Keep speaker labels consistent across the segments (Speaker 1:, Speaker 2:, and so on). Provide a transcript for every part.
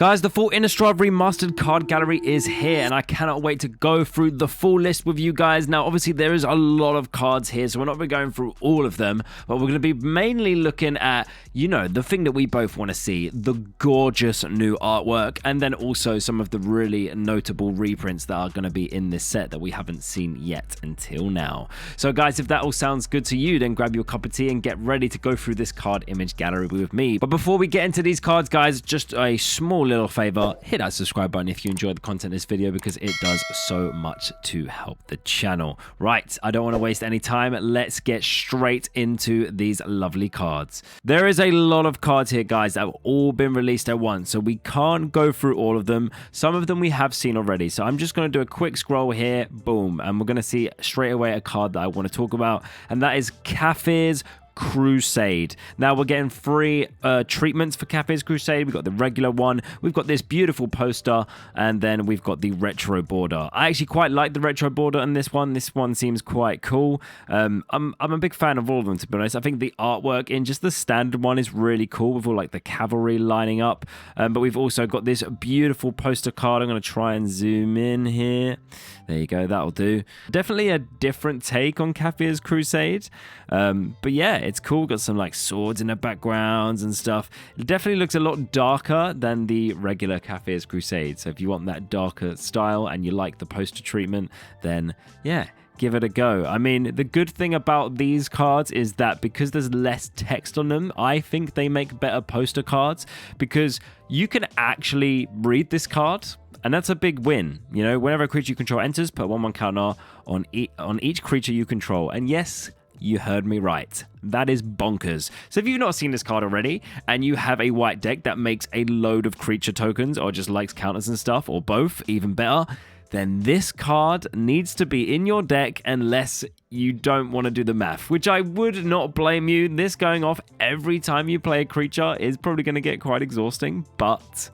Speaker 1: Guys, the full Innistrad Remastered card gallery is here, and I cannot wait to go through the full list with you guys. Now, obviously, there is a lot of cards here, so we're not going to be going through all of them, but we're going to be mainly looking at, you know, the thing that we both want to see, the gorgeous new artwork, and then also some of the really notable reprints that are going to be in this set that we haven't seen yet until now. So, guys, if that all sounds good to you, then grab your cup of tea and get ready to go through this card image gallery with me. But before we get into these cards, guys, just a small little favor, hit that subscribe button if you enjoyed the content of this video, because it does so much to help the channel. Right, I don't want to waste any time. Let's get straight into these lovely cards. There is a lot of cards here, guys, that have all been released at once, so we can't go through all of them. Some of them we have seen already, so I'm just going to do a quick scroll here, boom, and we're going to see straight away a card that I want to talk about, and that is Cafe's Crusade. Now we're getting free treatments for Cafe's Crusade. We've got the regular one, we've got this beautiful poster, and then we've got the retro border. I actually quite like the retro border on this one. This one seems quite cool. I'm a big fan of all of them, to be honest. I think the artwork in just the standard one is really cool with all like the cavalry lining up, but we've also got this beautiful poster card. I'm going to try and zoom in here. There you go, that'll do. Definitely a different take on Cafe's Crusade, but yeah, it's cool. Got some like swords in the backgrounds and stuff. It definitely looks a lot darker than the regular Cafe's Crusade, so if you want that darker style and you like the poster treatment, then yeah, give it a go. I mean, the good thing about these cards is that because there's less text on them, I think they make better poster cards, because you can actually read this card, and that's a big win. You know, whenever a creature you control enters, put a 1/1 counter on each creature you control. And yes, you heard me right. That is bonkers. So if you've not seen this card already, and you have a white deck that makes a load of creature tokens, or just likes counters and stuff, or both, even better, then this card needs to be in your deck unless you don't want to do the math, which I would not blame you. This going off every time you play a creature is probably going to get quite exhausting, but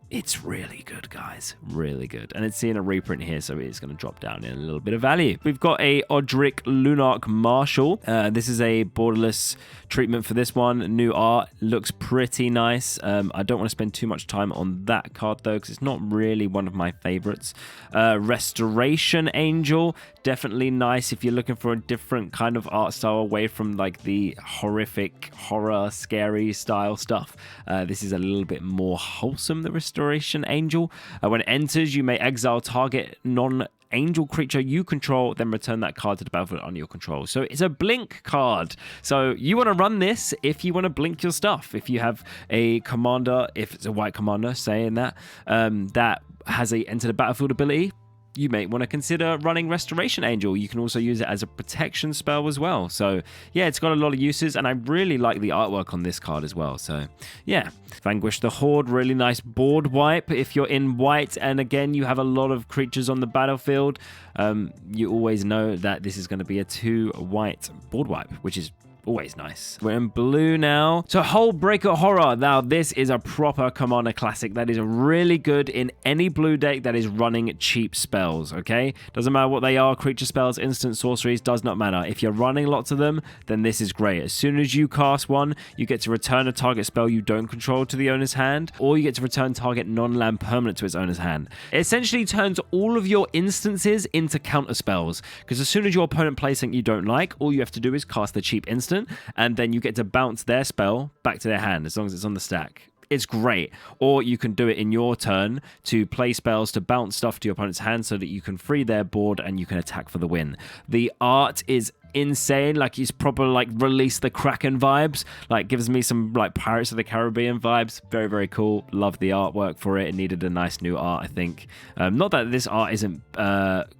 Speaker 1: it's really good, guys. Really good. And it's seeing a reprint here, so it's going to drop down in a little bit of value. We've got a Odric Lunarch Marshal. This is a borderless treatment for this one. New art. Looks pretty nice. I don't want to spend too much time on that card, though, because it's not really one of my favorites. Restoration Angel. Definitely nice if you're looking for a different kind of art style away from like the horrific, horror, scary style stuff. This is a little bit more wholesome, the Restoration Angel. When it enters, you may exile target non-angel creature you control, then return that card to the battlefield under your control. So it's a blink card. So you want to run this if you want to blink your stuff. If you have a commander, if it's a white commander, saying that, that has a enter the battlefield ability, you may want to consider running Restoration Angel. You can also use it as a protection spell as well. So yeah, it's got a lot of uses, and I really like the artwork on this card as well. So yeah, Vanquish the Horde, really nice board wipe if you're in white, and again, you have a lot of creatures on the battlefield. You always know that this is going to be a 2 white board wipe, which is always nice. We're in blue now. So Hullbreaker Horror. Now, this is a proper Commander classic that is really good in any blue deck that is running cheap spells, okay? Doesn't matter what they are, creature spells, instant sorceries, does not matter. If you're running lots of them, then this is great. As soon as you cast one, you get to return a target spell you don't control to the owner's hand, or you get to return target non-land permanent to its owner's hand. It essentially turns all of your instances into counter spells, because as soon as your opponent plays something you don't like, all you have to do is cast the cheap instant, and then you get to bounce their spell back to their hand as long as it's on the stack. It's great. Or you can do it in your turn to play spells to bounce stuff to your opponent's hand so that you can free their board and you can attack for the win. The art is insane. Like, it's proper like Release the Kraken vibes. Like, gives me some like Pirates of the Caribbean vibes. Very, very cool. Love the artwork for it. It needed a nice new art, I think. Not that this art isn't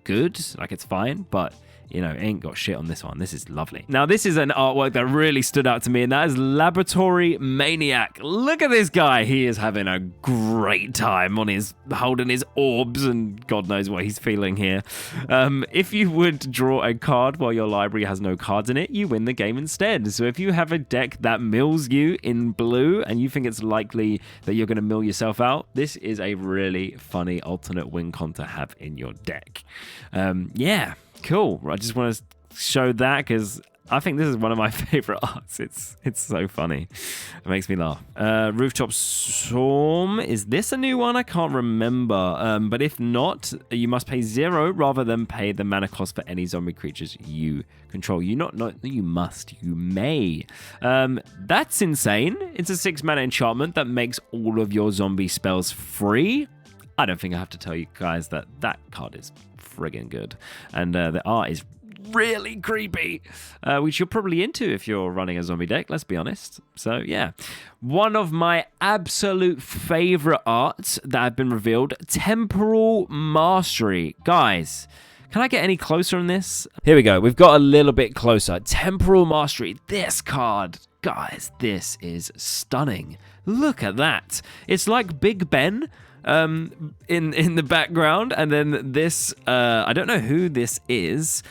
Speaker 1: good, like it's fine, but you know, ain't got shit on this one. This is lovely. Now, this is an artwork that really stood out to me, and that is Laboratory Maniac. Look at this guy. He is having a great time on holding his orbs, and God knows what he's feeling here. If you would draw a card while your library has no cards in it, you win the game instead. So if you have a deck that mills you in blue, and you think it's likely that you're going to mill yourself out, this is a really funny alternate win con to have in your deck. Yeah. Cool. I just want to show that because I think this is one of my favorite arts. It's so funny. It makes me laugh. Rooftop Storm. Is this a new one? I can't remember. But if not, you must pay 0 rather than pay the mana cost for any zombie creatures you control. You must. You may. That's insane. It's a 6 mana enchantment that makes all of your zombie spells free. I don't think I have to tell you guys that card is friggin' good. And the art is really creepy, which you're probably into if you're running a zombie deck, let's be honest. So yeah, one of my absolute favorite arts that have been revealed, Temporal Mastery. Guys, can I get any closer on this? Here we go, we've got a little bit closer. Temporal Mastery, this card, guys, this is stunning. Look at that. It's like Big Ben in the background, and then this I don't know who this is.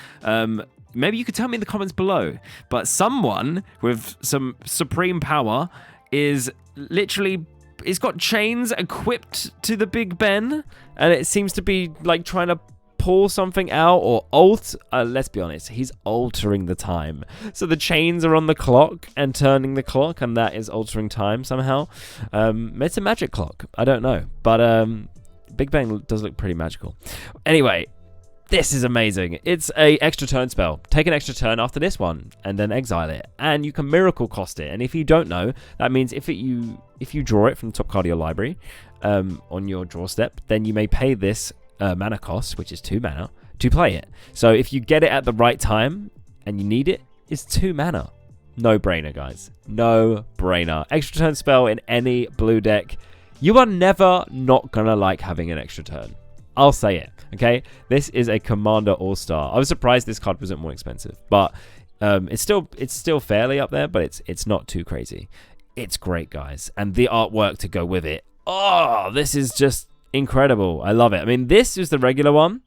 Speaker 1: Maybe you could tell me in the comments below, but someone with some supreme power is literally, it's got chains equipped to the Big Ben, and it seems to be like trying to pull something out or let's be honest, he's altering the time. So the chains are on the clock and turning the clock, and that is altering time somehow. It's a magic clock. I don't know. But Big Bang does look pretty magical. Anyway, this is amazing. It's a extra turn spell. Take an extra turn after this one and then exile it. And you can miracle cost it. And if you don't know, that means if you draw it from the top card of your library on your draw step, then you may pay this mana cost, which is 2 mana, to play it. So if you get it at the right time and you need it, it's 2 mana. No brainer, guys. No brainer. Extra turn spell in any blue deck. You are never not gonna like having an extra turn. I'll say it. Okay, this is a Commander All-Star. I was surprised this card wasn't more expensive, but it's still fairly up there, but it's not too crazy. It's great, guys, and the artwork to go with it. Oh, this is just incredible. I love it. I mean, this is the regular one.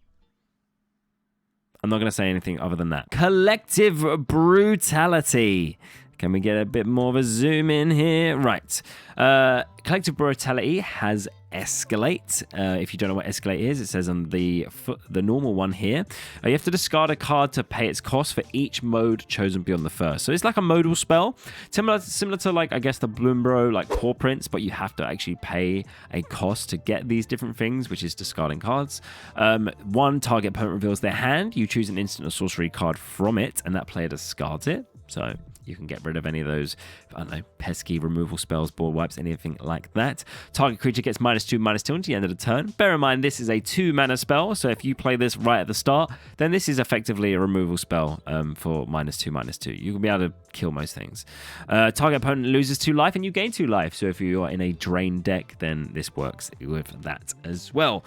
Speaker 1: I'm not going to say anything other than that. Collective Brutality. Can we get a bit more of a zoom in here? Right. Collective Brutality has Escalate. If you don't know what Escalate is, it says on the normal one here. You have to discard a card to pay its cost for each mode chosen beyond the first. So it's like a modal spell, similar to like, I guess, the Bloombro, like Paw Prints, but you have to actually pay a cost to get these different things, which is discarding cards. One target opponent reveals their hand. You choose an instant or sorcery card from it, and that player discards it. So you can get rid of any of those, I don't know, pesky removal spells, board wipes, anything like that. Target creature gets -2/-2 until the end of the turn. Bear in mind, this is a 2 mana spell, so if you play this right at the start, then this is effectively a removal spell for -2/-2. You can be able to kill most things. Target opponent loses 2 life and you gain 2 life. So if you are in a drain deck, then this works with that as well.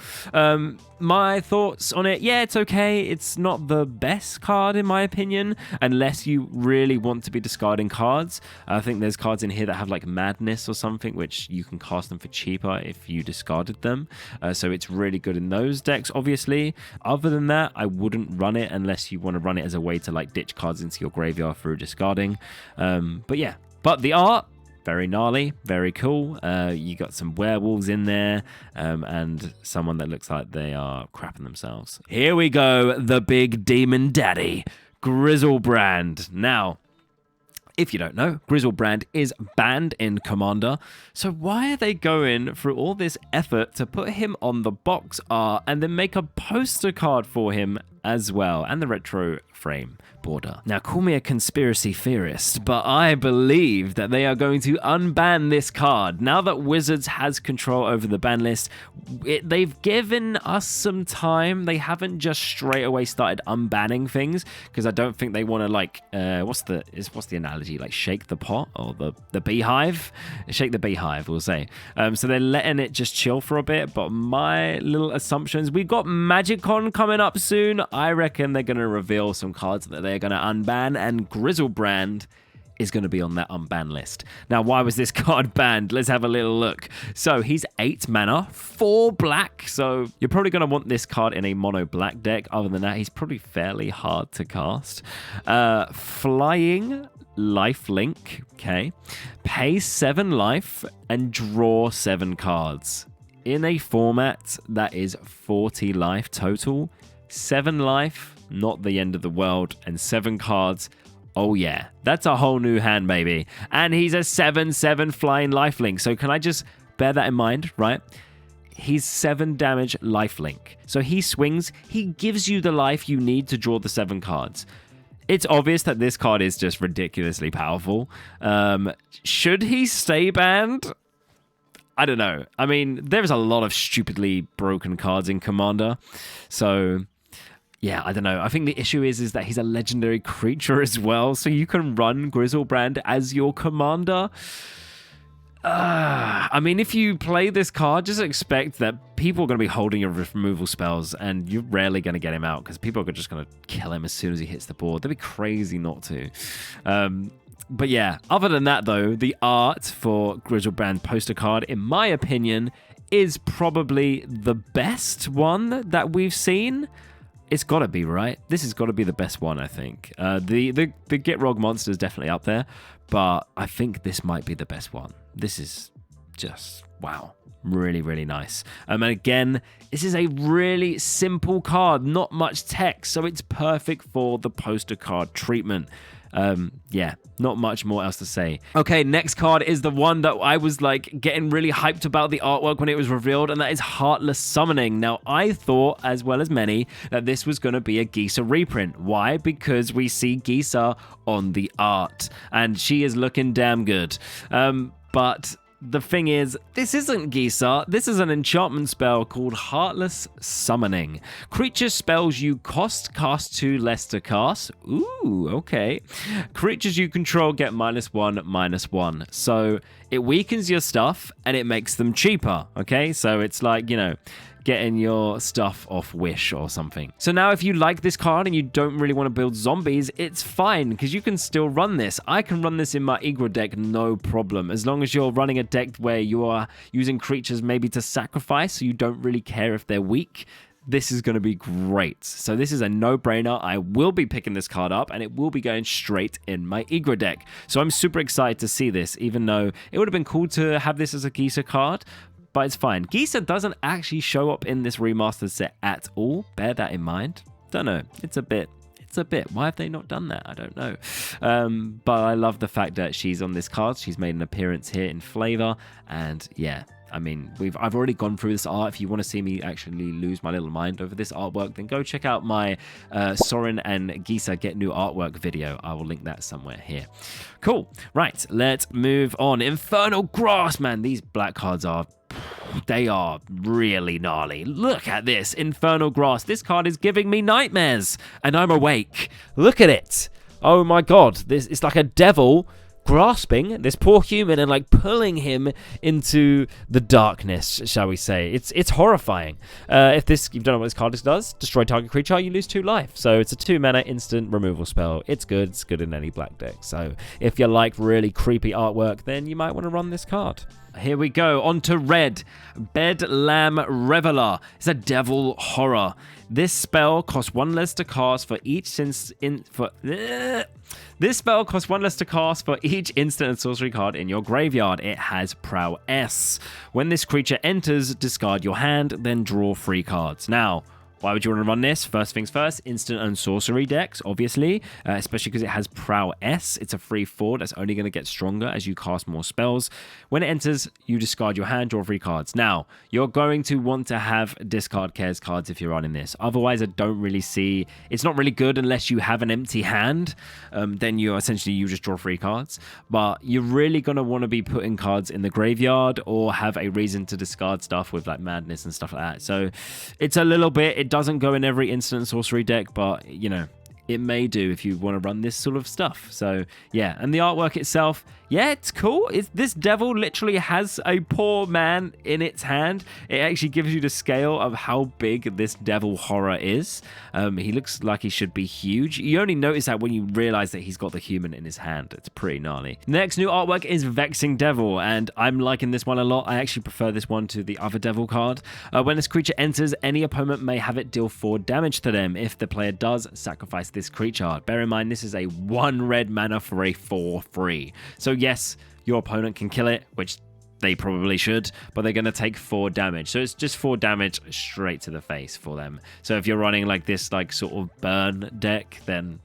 Speaker 1: My thoughts on it, yeah, it's okay. It's not the best card in my opinion, unless you really want to be discarding cards. I think there's cards in here that have like Madness or something, which you can cast them for cheaper if you discarded them. So it's really good in those decks, obviously. Other than that, I wouldn't run it unless you want to run it as a way to like ditch cards into your graveyard through discarding. But yeah, but the art, very gnarly, very cool. You got some werewolves in there and someone that looks like they are crapping themselves. Here we go, the big demon daddy, Griselbrand. Now, if you don't know, Griselbrand is banned in Commander, so why are they going through all this effort to put him on the box art and then make a poster card for him as well, and the retro frame border? Now, call me a conspiracy theorist, but I believe that they are going to unban this card. Now that Wizards has control over the ban list, they've given us some time. They haven't just straight away started unbanning things, because I don't think they want to like, what's the analogy? Like shake the pot or the beehive? Shake the beehive, we'll say. So they're letting it just chill for a bit, but my little assumptions, we've got MagicCon coming up soon. I reckon they're going to reveal some cards that they're going to unban, and Griselbrand is going to be on that unban list. Now, why was this card banned? Let's have a little look. So he's 8 mana, 4 black. So you're probably going to want this card in a mono black deck. Other than that, he's probably fairly hard to cast. Flying, lifelink, okay. Pay 7 life and draw 7 cards. In a format that is 40 life total, 7 life, not the end of the world, and 7 cards, Oh yeah, that's a whole new hand, baby. And he's a 7/7 flying lifelink. So can I just bear that in mind, right? He's 7 damage lifelink. So he swings, he gives you the life you need to draw the 7 cards. It's obvious that this card is just ridiculously powerful. Should he stay banned? I don't know. I mean, there's a lot of stupidly broken cards in Commander. So yeah, I don't know. I think the issue is that he's a legendary creature as well. So you can run Griselbrand as your commander. I mean, if you play this card, just expect that people are going to be holding your removal spells, and you're rarely going to get him out because people are just going to kill him as soon as he hits the board. They'd be crazy not to. But yeah, other than that, though, the art for Griselbrand poster card, in my opinion, is probably the best one that we've seen. It's got to be, right? This has got to be the best one, I think. The Gitrog monster is definitely up there, but I think this might be the best one. This is just, wow, really, really nice. And again, this is a really simple card, not much text, so it's perfect for the poster card treatment. Yeah, not much more else to say. Okay, next card is the one that I was like getting really hyped about the artwork when it was revealed, and that is Heartless Summoning. Now, I thought, as well as many, that this was going to be a Gisa reprint. Why? Because we see Gisa on the art, and she is looking damn good. But the thing is, this isn't Gisa. This is an enchantment spell called Heartless Summoning. Creature spells you cast 2 less to cast. Ooh, okay. Creatures you control get -1/-1. So it weakens your stuff and it makes them cheaper. Okay, so it's like, you know, getting your stuff off Wish or something. So now if you like this card and you don't really want to build zombies, it's fine because you can still run this. I can run this in my Igra deck, no problem. As long as you're running a deck where you are using creatures maybe to sacrifice, so you don't really care if they're weak, this is going to be great. So this is a no-brainer. I will be picking this card up and it will be going straight in my Igra deck. So I'm super excited to see this, even though it would have been cool to have this as a Gisa card, but it's fine. Gisa doesn't actually show up in this remastered set at all. Bear that in mind. Don't know. It's a bit. Why have they not done that? I don't know. But I love the fact that she's on this card. She's made an appearance here in Flavor. And yeah, I mean, I've already gone through this art. If you want to see me actually lose my little mind over this artwork, then go check out my Sorin and Gisa Get New Artwork video. I will link that somewhere here. Cool. Right, let's move on. Infernal Grasp, man. These black cards they are really gnarly. Look at this, Infernal Grasp. This card is giving me nightmares, and I'm awake. Look at it. Oh my god, it's like a devil grasping this poor human and like pulling him into the darkness, shall we say. It's horrifying. If you don't know what this card does, destroy target creature, you lose 2 life. So it's a 2-mana instant removal spell. It's good in any black deck. So if you like really creepy artwork, then you might want to run this card. Here we go, on to red. Bedlam Reveler. It's a devil horror. This spell costs 1 less to cast for each This spell costs 1 less to cast for each instant and sorcery card in your graveyard. It has prowess. When this creature enters, discard your hand, then draw 3 cards. Now, why would you want to run this? First things first, instant and sorcery decks, obviously, especially because it has prowess. It's a free 4 that's only going to get stronger as you cast more spells. When it enters, you discard your hand, draw 3 cards. Now, you're going to want to have discard cares cards if you're running this. Otherwise, I don't really see... It's not really good unless you have an empty hand. Then you just draw 3 cards. But you're really going to want to be putting cards in the graveyard or have a reason to discard stuff with like Madness and stuff like that. So it's a little bit... It doesn't go in every instant sorcery deck, but, you know, it may do if you want to run this sort of stuff. So, yeah. And the artwork itself, yeah, it's cool. This devil literally has a poor man in its hand. It actually gives you the scale of how big this devil horror is. He looks like he should be huge. You only notice that when you realize that he's got the human in his hand. It's pretty gnarly. Next new artwork is Vexing Devil, and I'm liking this one a lot. I actually prefer this one to the other devil card. When this creature enters, any opponent may have it deal 4 damage to them. If the player does, sacrifice this creature. Bear in mind, this is a 1 red mana for a 4/3. So yes, your opponent can kill it, which they probably should, but they're going to take 4 damage. So it's just 4 damage straight to the face for them. So if you're running like this, like sort of burn deck, then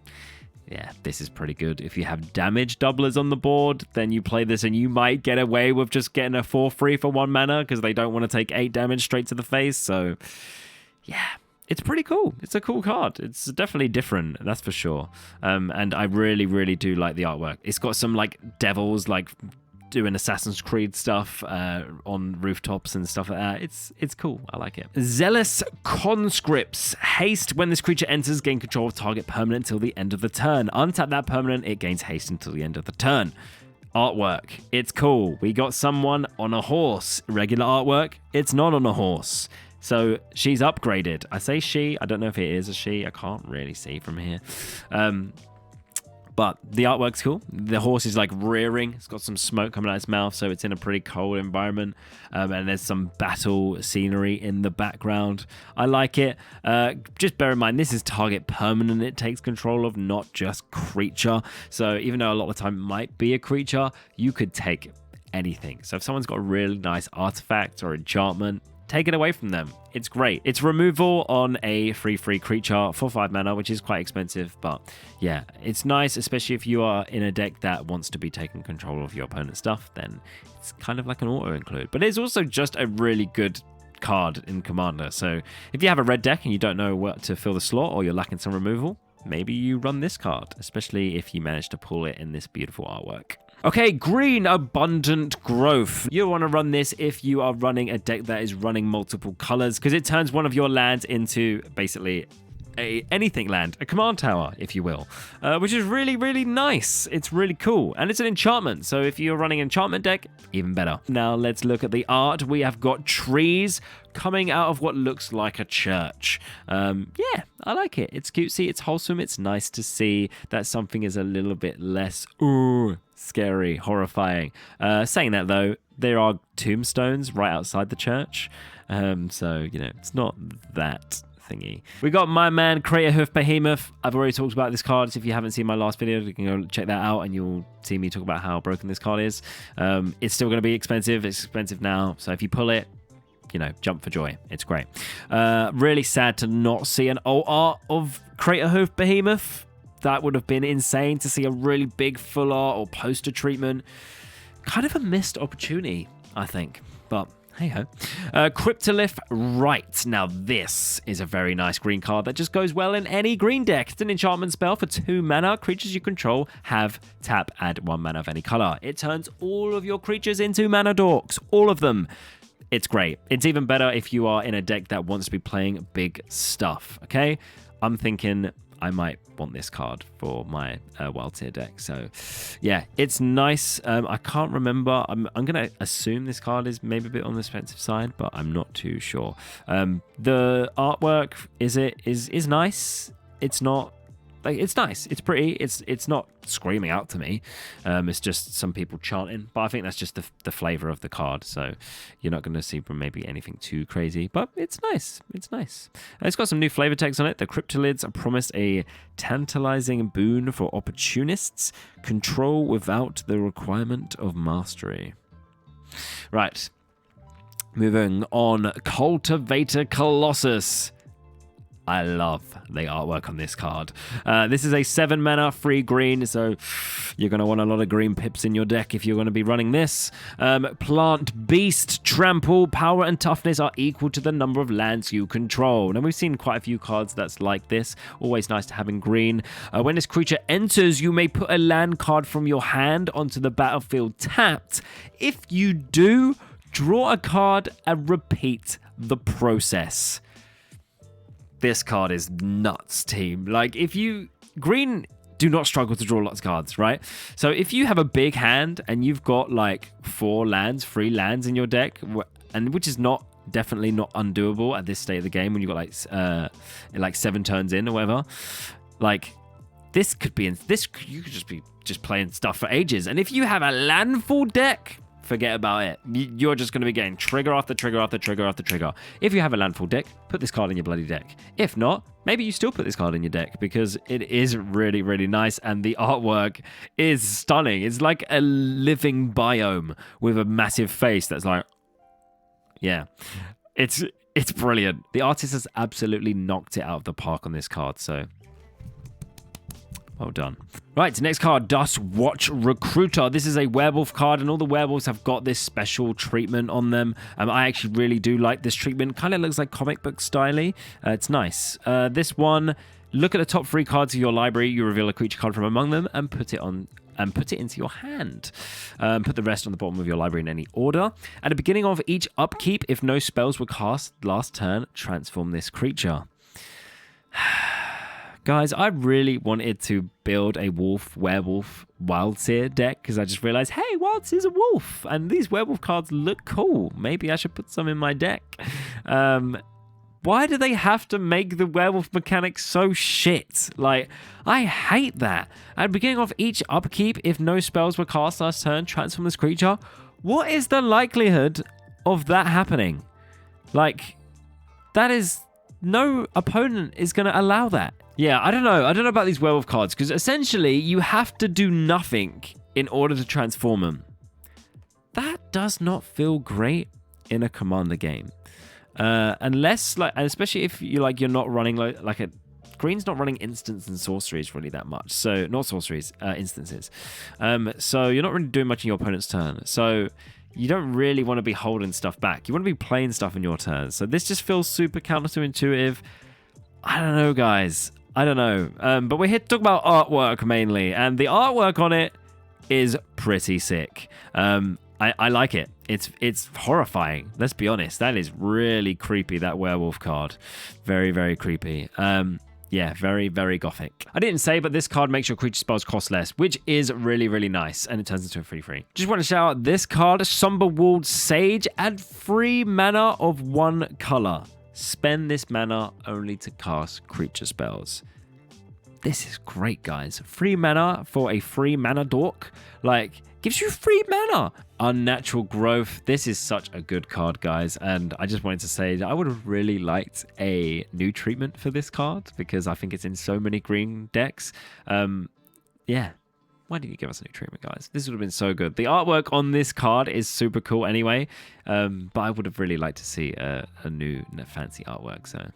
Speaker 1: yeah, this is pretty good. If you have damage doublers on the board, then you play this and you might get away with just getting a 4/3 for 1 mana because they don't want to take 8 damage straight to the face. So, yeah, it's pretty cool. It's a cool card. It's definitely different, that's for sure. And I really, really do like the artwork. It's got some, like, devils, like, doing Assassin's Creed stuff on rooftops and stuff like that. It's cool. I like it. Zealous Conscripts. Haste. When this creature enters, gain control of target permanent until the end of the turn. Untap that permanent, it gains haste until the end of the turn. Artwork. It's cool. We got someone on a horse. Regular artwork. It's not on a horse. So she's upgraded. I say she. I don't know if it is a she. I can't really see from here. But the artwork's cool. The horse is like rearing. It's got some smoke coming out its mouth, so it's in a pretty cold environment. And there's some battle scenery in the background. I like it. Just bear in mind, this is target permanent it takes control of, not just creature. So even though a lot of the time it might be a creature, you could take anything. So if someone's got a really nice artifact or enchantment, take it away from them. It's great. It's removal on a 3/3 creature for 5 mana, which is quite expensive, but yeah, it's nice, especially if you are in a deck that wants to be taking control of your opponent's stuff, then it's kind of like an auto include. But it's also just a really good card in Commander. So if you have a red deck and you don't know what to fill the slot, or you're lacking some removal, maybe you run this card, especially if you manage to pull it in this beautiful artwork. Okay, green Abundant Growth. You'll want to run this if you are running a deck that is running multiple colors, because it turns one of your lands into basically anything land, a command tower, if you will, which is really, really nice. It's really cool. And it's an enchantment, so if you're running an enchantment deck, even better. Now let's look at the art. We have got trees coming out of what looks like a church. Yeah, I like it. It's cutesy, it's wholesome, it's nice to see that something is a little bit less scary, horrifying. Saying that though, there are tombstones right outside the church, so you know, it's not that thingy. We got my man Craterhoof Behemoth. I've already talked about this card, so if you haven't seen my last video, you can go check that out and you'll see me talk about how broken this card is. It's still going to be expensive. It's expensive now, so if you pull it, you know, jump for joy. It's great. Really sad to not see an alt art of Craterhoof Behemoth. That would have been insane to see a really big full art or poster treatment. Kind of a missed opportunity, I think, but hey ho. Cryptolith Right. Now this is a very nice green card that just goes well in any green deck. It's an enchantment spell for 2 mana. Creatures you control have tap, add 1 mana of any color. It turns all of your creatures into mana dorks. All of them. It's great. It's even better if you are in a deck that wants to be playing big stuff, okay? I'm thinking I might want this card for my wild tier deck. So yeah, it's nice. I can't remember. I'm going to assume this card is maybe a bit on the expensive side, but I'm not too sure. The artwork is nice. It's not like, it's nice. It's pretty. It's not screaming out to me. It's just some people chanting, but I think that's just the flavor of the card. So you're not going to see maybe anything too crazy, but it's nice. It's nice. It's got some new flavor text on it. The Cryptolids promised a tantalizing boon for opportunists. Control without the requirement of mastery. Right. Moving on. Cultivator Colossus. I love the artwork on this card. This is a 7 mana free green, so you're going to want a lot of green pips in your deck if you're going to be running this. Plant Beast. Trample, power and toughness are equal to the number of lands you control. Now we've seen quite a few cards that's like this. Always nice to have in green. When this creature enters, you may put a land card from your hand onto the battlefield tapped. If you do, draw a card and repeat the process. This card is nuts, team. Like, if you... Green do not struggle to draw lots of cards, right? So if you have a big hand and you've got, like, 3 lands in your deck, and which is definitely not undoable at this state of the game when you've got, like 7 turns in or whatever, like, this could be... You could just be playing stuff for ages. And if you have a landfall deck... Forget about it. You're just going to be getting trigger after trigger after trigger after trigger. If you have a landfall deck, put this card in your bloody deck. If not, maybe you still put this card in your deck because it is really, really nice and the artwork is stunning. It's like a living biome with a massive face that's like, yeah, it's brilliant. The artist has absolutely knocked it out of the park on this card, so Well done. Right, next card, Dust Watch Recruiter. This is a werewolf card, and all the werewolves have got this special treatment on them. I actually really do like this treatment. Kind of looks like comic book style-y. It's nice. This one, look at the top 3 cards of your library. You reveal a creature card from among them and put it into your hand. Put the rest on the bottom of your library in any order. At the beginning of each upkeep, if no spells were cast last turn, transform this creature. Guys, I really wanted to build a werewolf Wildseer deck because I just realized, hey, Wildseer's a wolf and these werewolf cards look cool. Maybe I should put some in my deck. Why do they have to make the werewolf mechanic so shit? Like, I hate that. At the beginning of each upkeep, if no spells were cast last turn, transform this creature. What is the likelihood of that happening? Like, that is... no opponent is going to allow that. Yeah, I don't know. I don't know about these werewolf cards because essentially you have to do nothing in order to transform them. That does not feel great in a commander game. Unless, like, and especially if you're not running like a... Green's not running instants and sorceries really that much. So, not sorceries, instances. So you're not really doing much in your opponent's turn. So... you don't really want to be holding stuff back. You want to be playing stuff in your turn. So this just feels super counterintuitive. I don't know, guys. I don't know. But we're here to talk about artwork mainly. And the artwork on it is pretty sick. I like it. It's horrifying. Let's be honest. That is really creepy, that werewolf card. Very, very creepy. Yeah, very, very gothic. I didn't say, but this card makes your creature spells cost less, which is really, really nice, and it turns into a 3/3. Just want to shout out this card, Somber Walled Sage. Add 3 mana of 1 color. Spend this mana only to cast creature spells. This is great, guys. 3 mana for a free mana dork. Like, gives you 3 mana. Unnatural Growth. This is such a good card, guys. And I just wanted to say that I would have really liked a new treatment for this card because I think it's in so many green decks. Yeah. Why didn't you give us a new treatment, guys? This would have been so good. The artwork on this card is super cool anyway. But I would have really liked to see a new fancy artwork. So...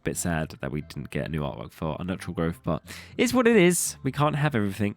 Speaker 1: bit sad that we didn't get a new artwork for Unnatural Growth, but it's what it is. We can't have everything.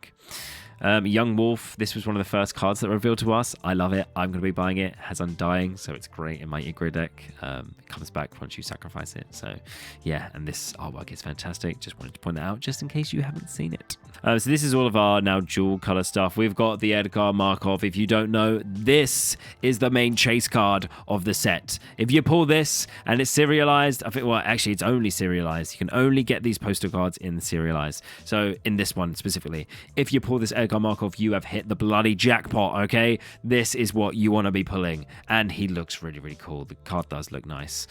Speaker 1: Young Wolf, this was one of the first cards that were revealed to us. I love it. I'm going to be buying it. It has Undying, so it's great in my Igor deck. It comes back once you sacrifice it. So, yeah, and this artwork is fantastic. Just wanted to point that out just in case you haven't seen it. So this is all of our now dual color stuff. We've got the Edgar Markov. If you don't know, this is the main chase card of the set. If you pull this and it's serialized, I think, well, actually, it's only serialized. You can only get these poster cards in serialized. So in this one specifically, if you pull this Edgar Markov, you have hit the bloody jackpot, okay? This is what you want to be pulling. And he looks really, really cool. The card does look nice.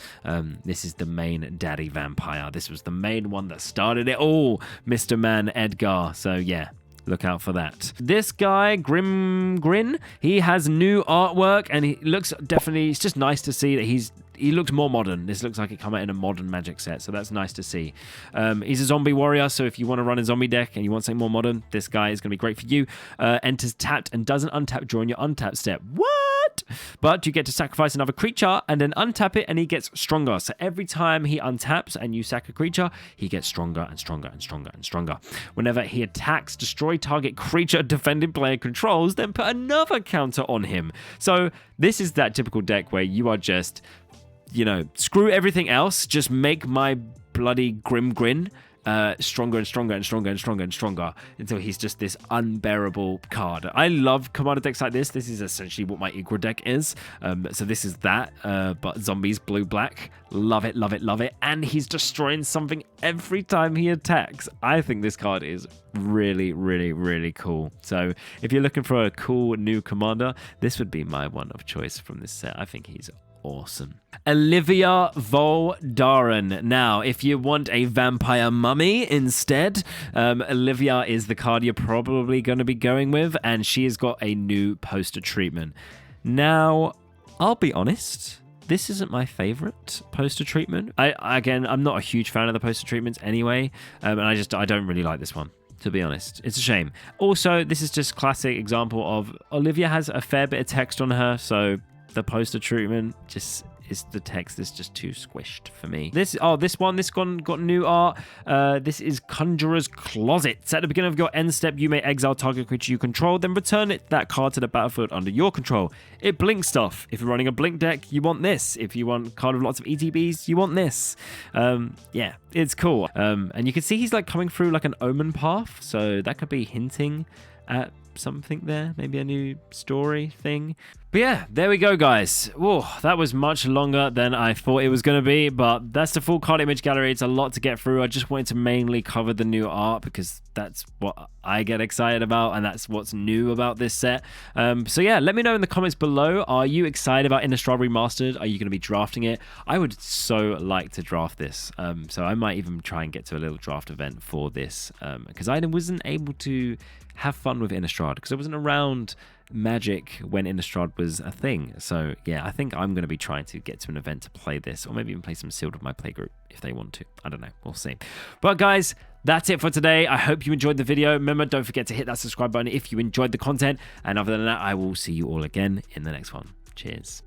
Speaker 1: This is the main daddy vampire. This was the main one that started it all, Mr. Man Edgar. So yeah, look out for that. This guy, Grin, he has new artwork and he looks definitely, it's just nice to see that he looked more modern. This looks like it come out in a modern Magic set, so that's nice to see. He's a zombie warrior, so if you want to run a zombie deck and you want something more modern, this guy is going to be great for you. Enters tapped and doesn't untap during your untap step. What? But you get to sacrifice another creature and then untap it and he gets stronger. So every time he untaps and you sack a creature, he gets stronger and stronger and stronger and stronger. Whenever he attacks, destroy target creature defending player controls, then put another counter on him. So this is that typical deck where you are just... you know, screw everything else. Just make my bloody Grin stronger and stronger and stronger and stronger and stronger until he's just this unbearable card. I love commander decks like this. This is essentially what my Igor deck is. So this is that, but zombies, blue, black. Love it, love it, love it. And he's destroying something every time he attacks. I think this card is really, really, really cool. So if you're looking for a cool new commander, this would be my one of choice from this set. I think he's awesome. Olivia Voldaren. Now, if you want a vampire mummy instead, Olivia is the card you're probably going to be going with, and she has got a new poster treatment. Now, I'll be honest, this isn't my favorite poster treatment. I'm not a huge fan of the poster treatments anyway, and I don't really like this one, to be honest. It's a shame. Also, this is just classic example of Olivia has a fair bit of text on her, so the poster treatment just is, the text is just too squished for me. This one got new art. This is Conjurer's Closet. At the beginning of your end step, you may exile target creature you control, then return that card to the battlefield under your control. It blinks stuff. If you're running a blink deck, you want this. If you want a card with lots of ETBs, you want this. Yeah, it's cool. And you can see he's like coming through like an omen path, so that could be hinting at something there, maybe a new story thing. But yeah, there we go, guys. Whoa, that was much longer than I thought it was going to be, but that's the full card image gallery. It's a lot to get through. I just wanted to mainly cover the new art because that's what I get excited about, and that's what's new about this set. So yeah, let me know in the comments below. Are you excited about Innistrad Remastered? Are you going to be drafting it? I would so like to draft this. So I might even try and get to a little draft event for this because I wasn't able to have fun with Innistrad because I wasn't around Magic when Innistrad was a thing. So yeah, I think I'm going to be trying to get to an event to play this, or maybe even play some Sealed with my playgroup if they want to. I don't know, we'll see. But guys, that's it for today. I hope you enjoyed the video. Remember, don't forget to hit that subscribe button if you enjoyed the content, and other than that, I will see you all again in the next one. Cheers.